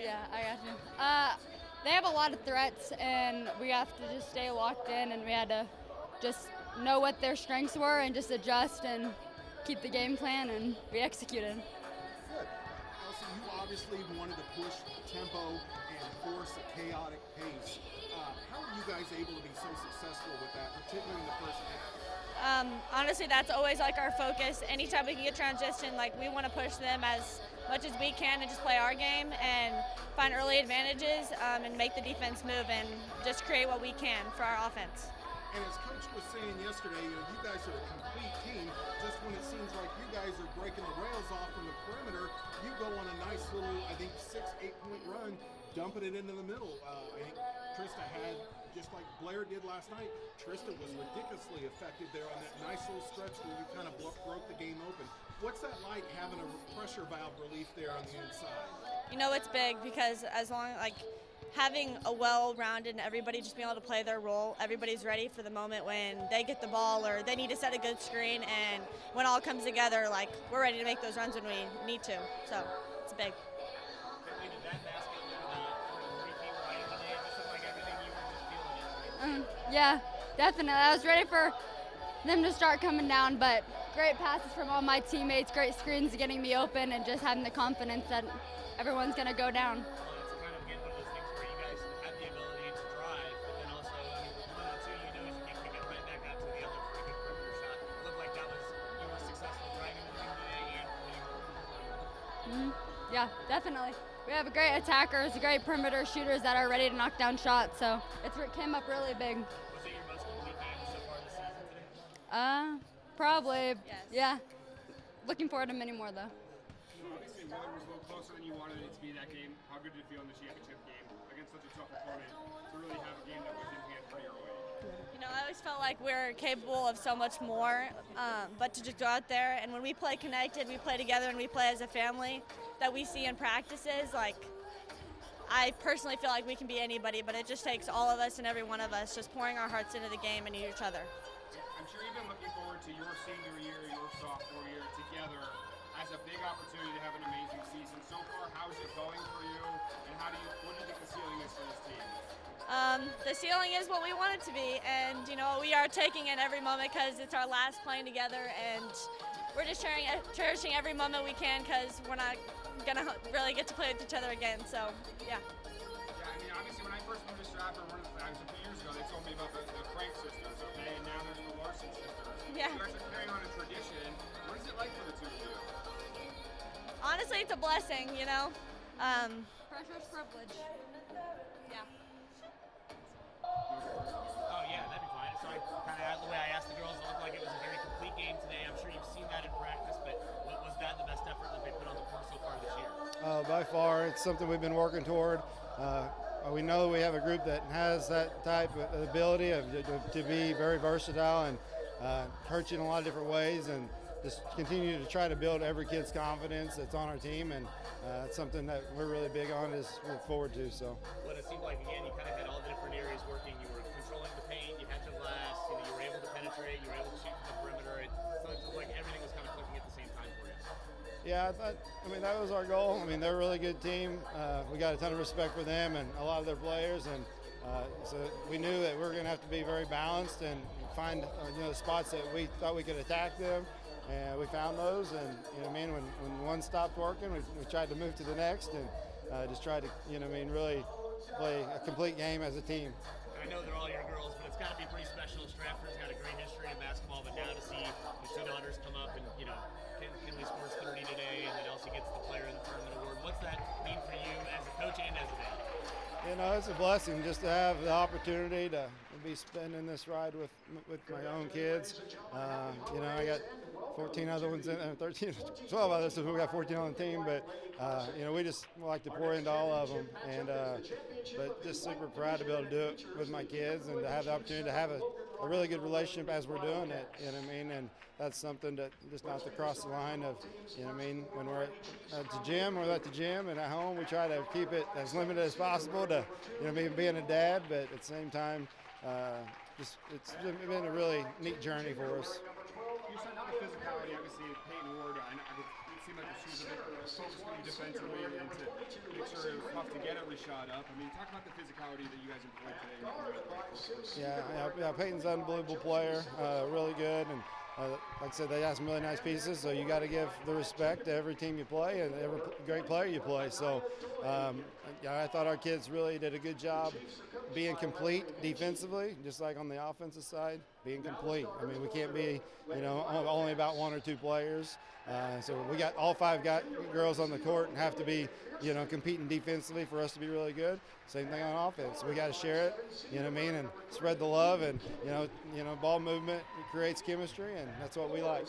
Yeah, I got you. They have a lot of threats, and we have to just stay locked in, and we had to just know what their strengths were and just adjust and keep the game plan, and we executed. Good. Elsie, you obviously wanted to push tempo and force a chaotic pace. How are you guys able to be so successful with that, particularly in the first half? Honestly, that's always like our focus. Anytime we can get transition, like we want to push them as much as we can and just play our game and find early advantages and make the defense move and just create what we can for our offense. And as Coach was saying yesterday, you guys are a complete team. Just when it seems like you guys are breaking the rails off from the perimeter, you go on a nice little, I think, 6-8 point run, dumping it into the middle. I think Trista had, just like Blair did last night, Trista was ridiculously effective there on that nice little stretch where you kind of broke the game open. What's that like, having a pressure valve relief there on the inside? You know, it's big because as long like having a well-rounded and everybody just being able to play their role, everybody's ready for the moment when they get the ball or they need to set a good screen, and when all comes together, like we're ready to make those runs when we need to. So it's big. Yeah, definitely. I was ready for them to start coming down, but great passes from all my teammates, great screens getting me open, and just having the confidence that everyone's going to go down. Well, it's kind of again one of those things where you guys have the ability to drive, but then also one of the two you can kick it right back out to the other for a good perimeter shot. It looked like that was you were successful driving the ring today and pulling. Yeah, definitely. We have great attackers, great perimeter shooters that are ready to knock down shots, so it came up really big. Was it your most complete game so far this season today? Probably. Yes. Yeah. Looking forward to many more though. Obviously, weather was a little closer than you wanted it to be that game. How good did it feel in the championship game against such a tough opponent to really have a game that was in hand for your way? I always felt like we're capable of so much more, but to just go out there and when we play connected, we play together and we play as a family that we see in practices, like I personally feel like we can be anybody, but it just takes all of us and every one of us just pouring our hearts into the game and each other. I'm sure you've been looking forward to your senior year, your sophomore year together as a big opportunity to have an amazing season. So far, how's it going for you, and what do you think the ceiling is for this team? The ceiling is what we want it to be, and we are taking in every moment because it's our last playing together, and we're just cherishing every moment we can because we're not gonna really get to play with each other again. So yeah. Yeah, I mean, obviously, when I first moved to Strafford, a few years ago, they told me about the Frank sisters, okay, and now there's the Larson sisters. Yeah. You guys are carrying on a tradition. What is it like for the two of you? Honestly, it's a blessing, Pressure's privilege. Yeah. Oh yeah, that'd be fine. So the way I asked the girls, it looked like it was a very complete game today. I'm sure you've seen that in practice, but was that the best effort that they put on the court so far this year? By far, it's something we've been working toward. We know we have a group that has that type of ability to be very versatile and coach in a lot of different ways, and just continue to try to build every kid's confidence that's on our team, and it's something that we're really big on, is look forward to. So. Well, it seemed like again you kind of had all the different areas working. You were controlling the paint, you had the glass, you were able to penetrate, you were able to shoot from the perimeter. It looked like everything was kind of clicking at the same time for you. Yeah, that was our goal. I mean, they're a really good team. We got a ton of respect for them and a lot of their players, and so we knew that we were going to have to be very balanced and find the spots that we thought we could attack them, and we found those. And when one stopped working, we tried to move to the next and just tried to really play a complete game as a team. I know they're all your girls, but it's got to be pretty special. Strafford's got a great history in basketball, but now to see the two daughters come up and Kinley scores 30 today, and then Elsie gets the Player of the Tournament award. What's that mean for you as a coach and as a dad? It's a blessing just to have the opportunity to be spending this ride with my own kids. I got 14 other ones in, 12 others, so we got 14 on the team, but we just like to pour into all of them, and but just super proud to be able to do it with my kids and to have the opportunity to have a really good relationship as we're doing it, and that's something that just not to cross the line of, when we're at the gym, and at home we try to keep it as limited as possible to, being a dad, but at the same time, it's been a really neat journey for us. You said about the physicality, obviously, Peyton Ward, it seemed like she was a bit focused on you defensively and to make sure it was tough to get every shot up. Talk about the physicality that you guys employed today. Yeah, Peyton's an unbelievable player, really good, and like I said, they got some really nice pieces, so you got to give the respect to every team you play and every great player you play. So I thought our kids really did a good job being complete defensively, just like on the offensive side, being complete. We can't be, only about one or two players. So we got all five girls on the court and have to be, competing defensively for us to be really good. Same thing on offense. We got to share it, and spread the love, and ball movement creates chemistry, and that's what we like.